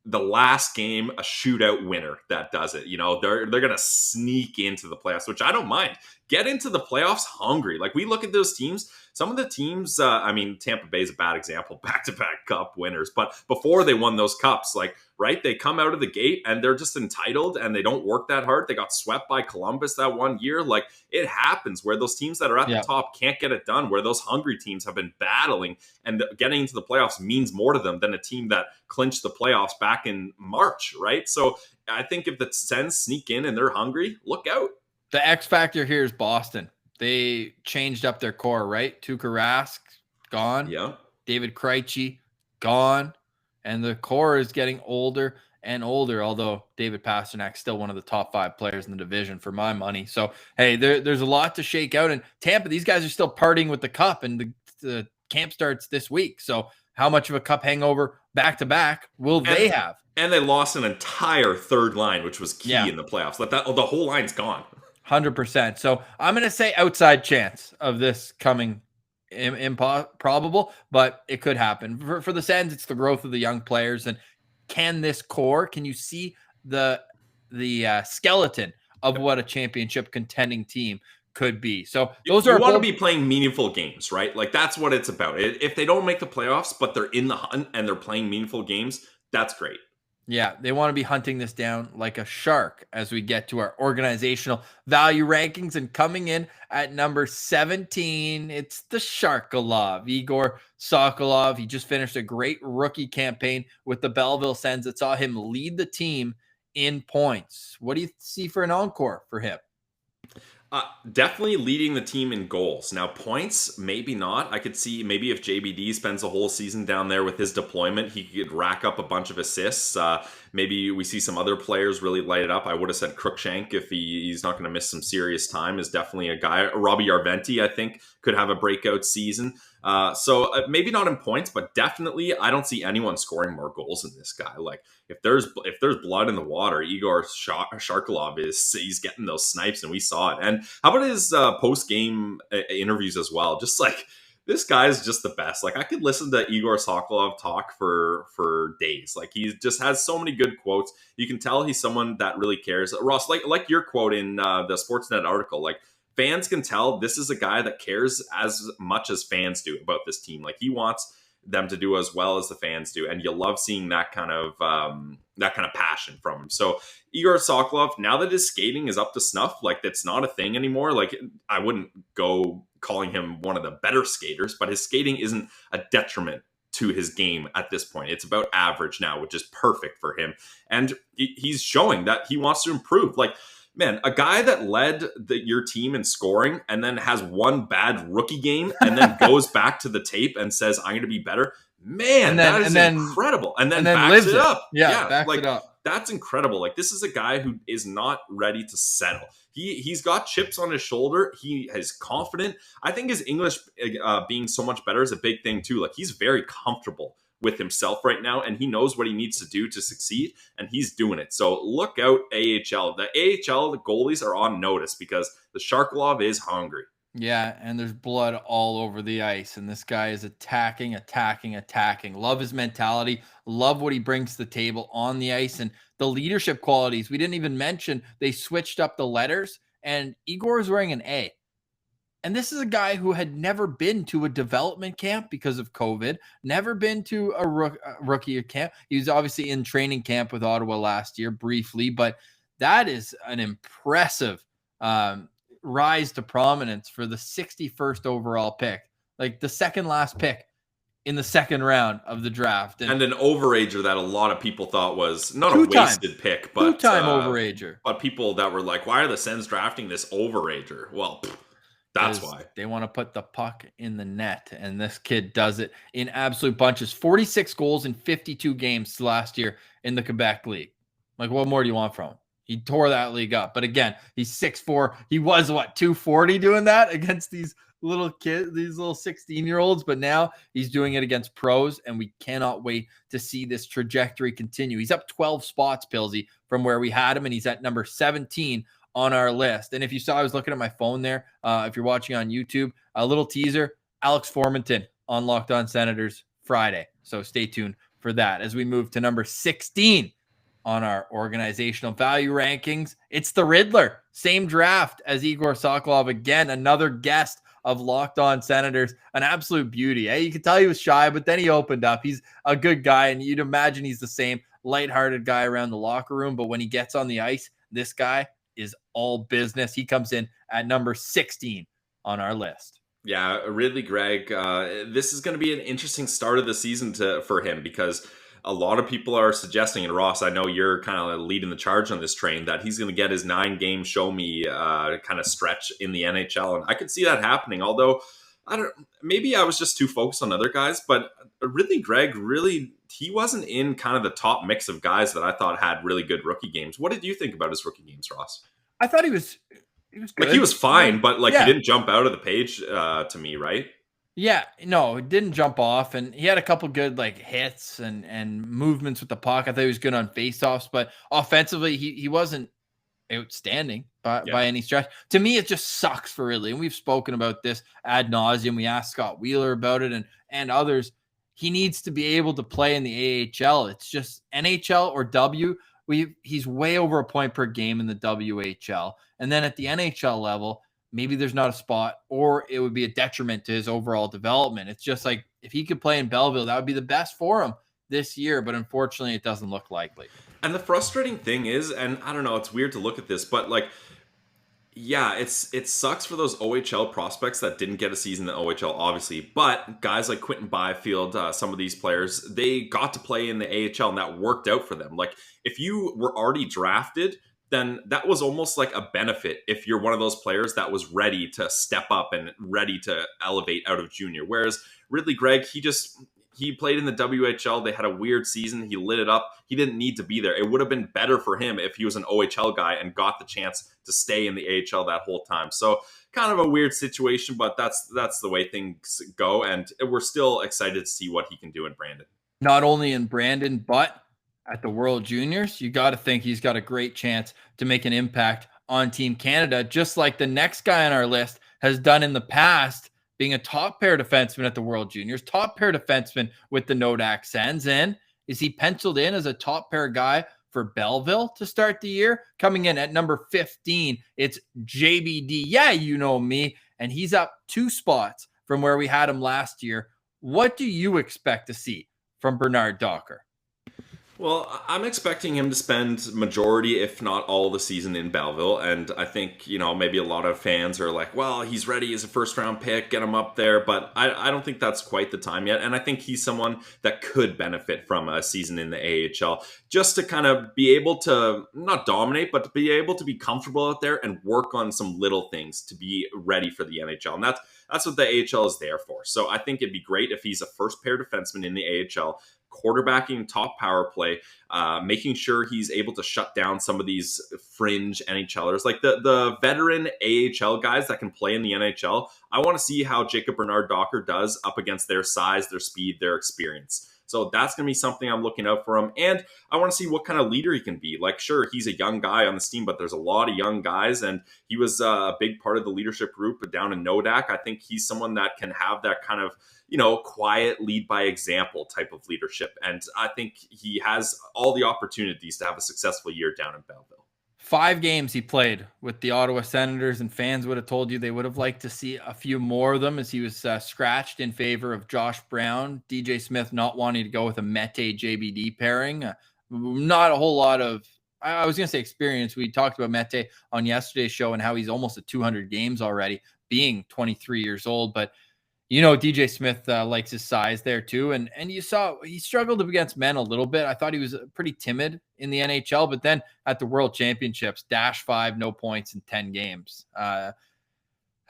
the last game, a shootout winner that does it. You know, they're gonna sneak into the playoffs, which I don't mind. Get into the playoffs hungry. Like we look at those teams. Some of the teams, Tampa Bay is a bad example, back-to-back cup winners. But before they won those cups, they come out of the gate and they're just entitled and they don't work that hard. They got swept by Columbus that one year. Like it happens where those teams that are at the top can't get it done, where those hungry teams have been battling, and getting into the playoffs means more to them than a team that clinched the playoffs back in March, right? So I think if the Sens sneak in and they're hungry, look out. The X factor here is Boston. They changed up their core, right? Tuukka Rask, gone. Yeah. David Krejci, gone. And the core is getting older and older, although David Pasternak's still one of the top 5 players in the division for my money. So, hey, there's a lot to shake out. And Tampa, these guys are still partying with the cup, and the camp starts this week. So how much of a cup hangover back-to-back will they have? And they lost an entire third line, which was key in the playoffs. The whole line's gone. 100%. So I'm going to say outside chance of this coming improbable, but it could happen. For the Sens, it's the growth of the young players. And can you see the skeleton of what a championship contending team could be? So those you want to be playing meaningful games, right? Like that's what it's about. If they don't make the playoffs, but they're in the hunt and they're playing meaningful games, that's great. Yeah, they want to be hunting this down like a shark as we get to our organizational value rankings. And coming in at number 17, it's the Sharkolov, Egor Sokolov. He just finished a great rookie campaign with the Belleville Sens that saw him lead the team in points. What do you see for an encore for him? Definitely leading the team in goals. Now, points, maybe not. I could see maybe if JBD spends a whole season down there with his deployment, he could rack up a bunch of assists. Maybe we see some other players really light it up. I would have said Crookshank, if he's not going to miss some serious time, is definitely a guy. Robbie Yarventi, I think, could have a breakout season. So maybe not in points, but definitely I don't see anyone scoring more goals than this guy. Like if there's blood in the water, Egor Sharkolov he's getting those snipes, and we saw it. And how about his post-game interviews as well? Just like this guy's just the best. Like I could listen to Egor Sokolov talk for days. Like he just has so many good quotes. You can tell he's someone that really cares. Ross, like your quote in the Sportsnet article, like fans can tell this is a guy that cares as much as fans do about this team. Like he wants them to do as well as the fans do, and you love seeing that kind of passion from him. So Egor Sokolov, now that his skating is up to snuff, like that's not a thing anymore. Like I wouldn't go calling him one of the better skaters, but his skating isn't a detriment to his game at this point. It's about average now, which is perfect for him. And he's showing that he wants to improve. Like, man, a guy that led your team in scoring and then has one bad rookie game and then goes back to the tape and says, I'm going to be better. Man, that is incredible. And then backs it up. Yeah, backs it up. That's incredible. Like, this is a guy who is not ready to settle. He's got chips on his shoulder. He is confident. I think his English being so much better is a big thing too. Like, he's very comfortable with himself right now, and he knows what he needs to do to succeed, and he's doing it. So look out, AHL. The AHL, the goalies are on notice because the Sokolov is hungry. Yeah, and there's blood all over the ice, and this guy is attacking. Love his mentality. Love what he brings to the table on the ice, and the leadership qualities. We didn't even mention they switched up the letters, and Igor is wearing an A. And this is a guy who had never been to a development camp because of COVID, never been to a rookie camp. He was obviously in training camp with Ottawa last year briefly, but that is an impressive rise to prominence for the 61st overall pick, like the second last pick in the second round of the draft. And an overager that a lot of people thought was not a wasted pick, but two-time overager. But people that were like, why are the Sens drafting this overager? Well, that's why. They want to put the puck in the net, and this kid does it in absolute bunches. 46 goals in 52 games last year in the Quebec League. Like, what more do you want from him? He tore that league up. But again, he's 6'4". He was, 240 doing that against these little kids, these little 16-year-olds. But now he's doing it against pros, and we cannot wait to see this trajectory continue. He's up 12 spots, Pillsy, from where we had him, and he's at number 17 on our list. And if you saw, I was looking at my phone there. If you're watching on YouTube, a little teaser, Alex Formanton on Locked On Senators Friday. So stay tuned for that. As we move to number 16 on our organizational value rankings, it's the Riddler. Same draft as Egor Sokolov. Again, another guest of Locked On Senators. An absolute beauty. You could tell he was shy, but then he opened up. He's a good guy, and you'd imagine he's the same lighthearted guy around the locker room. But when he gets on the ice, this guy is all business. He comes in at number 16 on our list. Yeah, Ridley Greig. This is going to be an interesting start of the season for him because a lot of people are suggesting, and Ross, I know you're kind of leading the charge on this train, that he's going to get his 9-game show me kind of stretch in the NHL. And I could see that happening, although maybe I was just too focused on other guys, but Ridley Greig he wasn't in kind of the top mix of guys that I thought had really good rookie games. What did you think about his rookie games, Ross? I thought he was good. Like, he was fine, but he didn't jump out of the page to me, right? Yeah, no, it didn't jump off, and he had a couple good hits and movements with the puck. I thought he was good on faceoffs, but offensively, he wasn't outstanding by any stretch. To me, it just sucks for Ridley, and we've spoken about this ad nauseum. We asked Scott Wheeler about it and others. He needs to be able to play in the AHL. It's just NHL or W. He's way over a point per game in the WHL, and then at the NHL level, maybe there's not a spot, or it would be a detriment to his overall development. It's just like, if he could play in Belleville, that would be the best for him this year, but unfortunately it doesn't look likely. And the frustrating thing is, and I don't know, it's weird to look at this, but it sucks for those OHL prospects that didn't get a season in the OHL, obviously, but guys like Quentin Byfield, some of these players, they got to play in the AHL, and that worked out for them. Like, if you were already drafted, then that was almost like a benefit if you're one of those players that was ready to step up and ready to elevate out of junior. Whereas Ridley Greig, he played in the WHL. They had a weird season. He lit it up. He didn't need to be there. It would have been better for him if he was an OHL guy and got the chance to stay in the AHL that whole time. So kind of a weird situation, but that's the way things go. And we're still excited to see what he can do in Brandon. Not only in Brandon, but at the World Juniors, you got to think he's got a great chance to make an impact on Team Canada, just like the next guy on our list has done in the past, being a top pair defenseman at the World Juniors, top pair defenseman with the Nodak Sens. And is he penciled in as a top pair guy for Belleville to start the year? Coming in at number 15, it's JBD. Yeah, you know me. And he's up 2 spots from where we had him last year. What do you expect to see from Bernard-Docker? Well, I'm expecting him to spend majority, if not all, the season in Belleville. And I think, maybe a lot of fans are like, well, he's ready as a first round pick, get him up there. But I don't think that's quite the time yet. And I think he's someone that could benefit from a season in the AHL just to kind of be able to not dominate, but to be able to be comfortable out there and work on some little things to be ready for the NHL. And that's what the AHL is there for. So I think it'd be great if he's a first pair defenseman in the AHL, quarterbacking top power play, making sure he's able to shut down some of these fringe NHLers, like the veteran AHL guys that can play in the NHL. I want to see how Jacob Bernard-Docker does up against their size, their speed, their experience. So that's going to be something I'm looking out for him. And I want to see what kind of leader he can be. Like, sure, he's a young guy on this team, but there's a lot of young guys, and he was a big part of the leadership group down in Nodak. I think he's someone that can have that kind of, quiet lead by example type of leadership. And I think he has all the opportunities to have a successful year down in Belleville. 5 games he played with the Ottawa Senators, and fans would have told you they would have liked to see a few more of them, as he was scratched in favor of Josh Brown. DJ Smith not wanting to go with a Mete JBD pairing. Not a whole lot of, I was going to say experience. We talked about Mete on yesterday's show and how he's almost at 200 games already, being 23 years old. But DJ Smith likes his size there too. And you saw he struggled against men a little bit. I thought he was pretty timid in the NHL, but then at the World Championships, -5, no points in 10 games.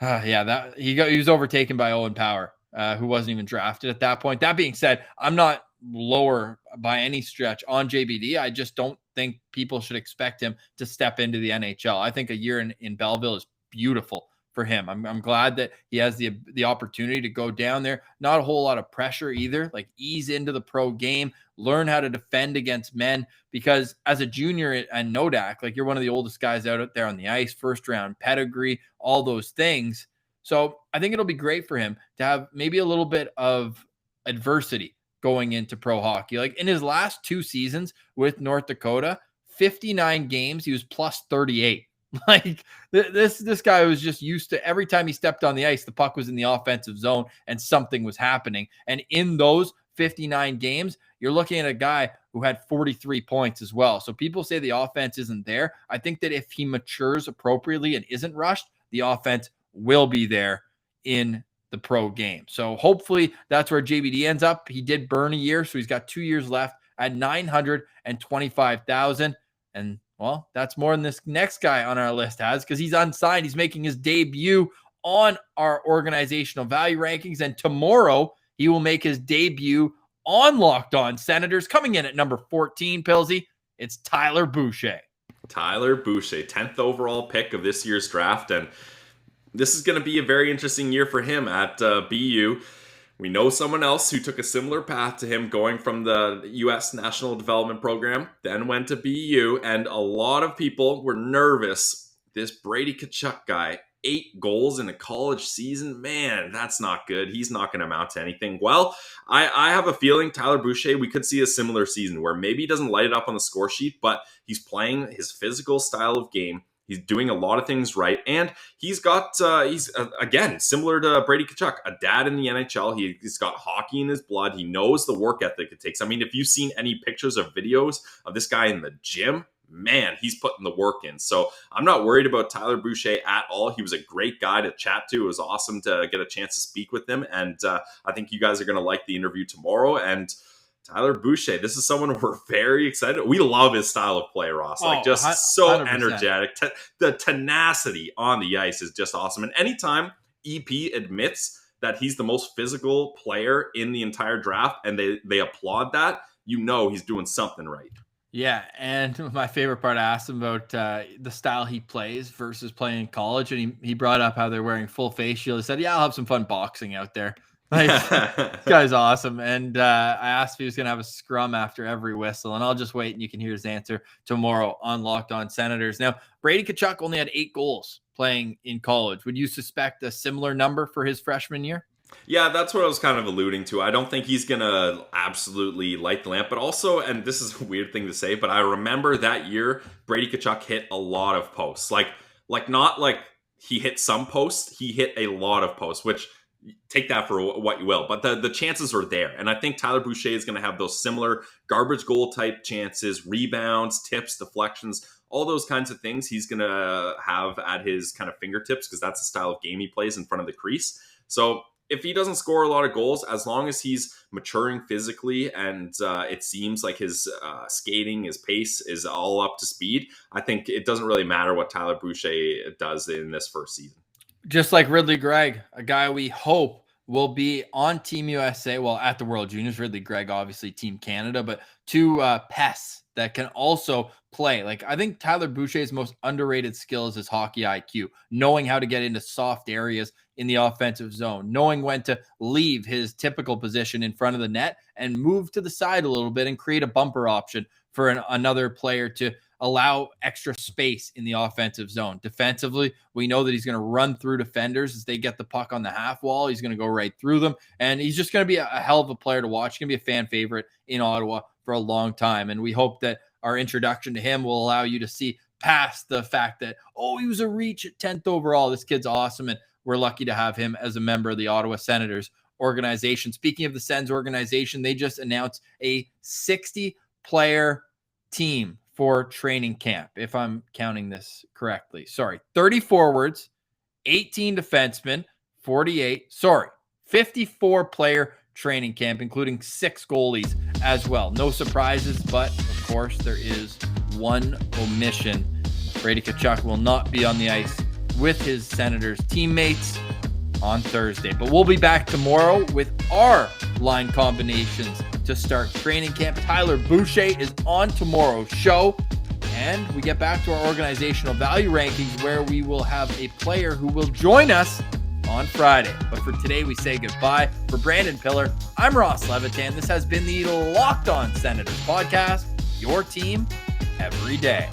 He was overtaken by Owen Power, who wasn't even drafted at that point. That being said, I'm not lower by any stretch on JBD. I just don't think people should expect him to step into the NHL. I think a year in Belleville is beautiful for him. I'm glad that he has the opportunity to go down there. Not a whole lot of pressure either. Like, ease into the pro game, learn how to defend against men, because as a junior at Nodak, like, you're one of the oldest guys out there on the ice, first round pedigree, all those things. So I think it'll be great for him to have maybe a little bit of adversity going into pro hockey. Like, in his last 2 seasons with North Dakota, 59 games, he was +38. Like, this guy was just used to, every time he stepped on the ice, the puck was in the offensive zone and something was happening. And in those 59 games, you're looking at a guy who had 43 points as well. So people say the offense isn't there. I think that if he matures appropriately and isn't rushed, the offense will be there in the pro game. So hopefully that's where JBD ends up. He did burn a year, so he's got 2 years left at $925,000. And well, that's more than this next guy on our list has, because he's unsigned. He's making his debut on our organizational value rankings, and tomorrow he will make his debut on Locked On Senators. Coming in at number 14, Pilsy, it's Tyler Boucher. Tyler Boucher, 10th overall pick of this year's draft, and this is going to be a very interesting year for him at BU. We know someone else who took a similar path to him, going from the U.S. National Development Program, then went to BU, and a lot of people were nervous. This Brady Tkachuk guy, 8 goals in a college season, man, that's not good. He's not going to amount to anything. Well, I have a feeling Tyler Boucher, we could see a similar season where maybe he doesn't light it up on the score sheet, but he's playing his physical style of game. He's doing a lot of things right, and he's got, again, similar to Brady Tkachuk, a dad in the NHL. He's got hockey in his blood. He knows the work ethic it takes. I mean, if you've seen any pictures or videos of this guy in the gym, man, he's putting the work in. So I'm not worried about Tyler Boucher at all. He was a great guy to chat to. It was awesome to get a chance to speak with him, and I think you guys are going to like the interview tomorrow. And Tyler Boucher, this is someone we're very excited. We love his style of play, Ross. Like, just so 100%. Energetic. The tenacity on the ice is just awesome. And anytime EP admits that he's the most physical player in the entire draft, and they applaud that, he's doing something right. Yeah, and my favorite part, I asked him about the style he plays versus playing in college, and he brought up how they're wearing full face shield. He said, yeah, I'll have some fun boxing out there. Like, this guy's awesome. And I asked if he was going to have a scrum after every whistle, and I'll just wait and you can hear his answer tomorrow on Locked On Senators. Now, Brady Tkachuk only had 8 goals playing in college. Would you suspect a similar number for his freshman year? Yeah, that's what I was kind of alluding to. I don't think he's going to absolutely light the lamp, but also, and this is a weird thing to say, but I remember that year Brady Tkachuk hit a lot of posts. Like not like he hit some posts, he hit a lot of posts, which take that for what you will. But the chances are there. And I think Tyler Boucher is going to have those similar garbage goal type chances, rebounds, tips, deflections, all those kinds of things he's going to have at his kind of fingertips, because that's the style of game he plays in front of the crease. So if he doesn't score a lot of goals, as long as he's maturing physically and it seems like his skating, his pace is all up to speed, I think it doesn't really matter what Tyler Boucher does in this first season. Just like Ridley Greig, a guy we hope will be on Team USA, well, at the World Juniors. Ridley Greig, obviously Team Canada, but two pests that can also play. Like, I think Tyler Boucher's most underrated skill is his hockey IQ, knowing how to get into soft areas in the offensive zone, knowing when to leave his typical position in front of the net and move to the side a little bit and create a bumper option for another player to allow extra space in the offensive zone. Defensively, we know that he's going to run through defenders as they get the puck on the half wall. He's going to go right through them, and he's just going to be a hell of a player to watch. He's going to be a fan favorite in Ottawa for a long time, and we hope that our introduction to him will allow you to see past the fact that, oh, he was a reach at 10th overall. This kid's awesome, and we're lucky to have him as a member of the Ottawa Senators organization. Speaking of the Sens organization, they just announced a 60-player team for training camp, if I'm counting this correctly. 30 forwards, 18 defensemen, 54-player training camp, including 6 goalies as well. No surprises, but of course there is one omission. Brady Tkachuk will not be on the ice with his Senators teammates on Thursday, but we'll be back tomorrow with our line combinations to start training camp. Tyler Boucher is on tomorrow's show, and we get back to our organizational value rankings, where we will have a player who will join us on Friday. But for today, we say goodbye. For Brandon Piller, I'm Ross Levitan. This has been the Locked On Senators podcast, your team every day.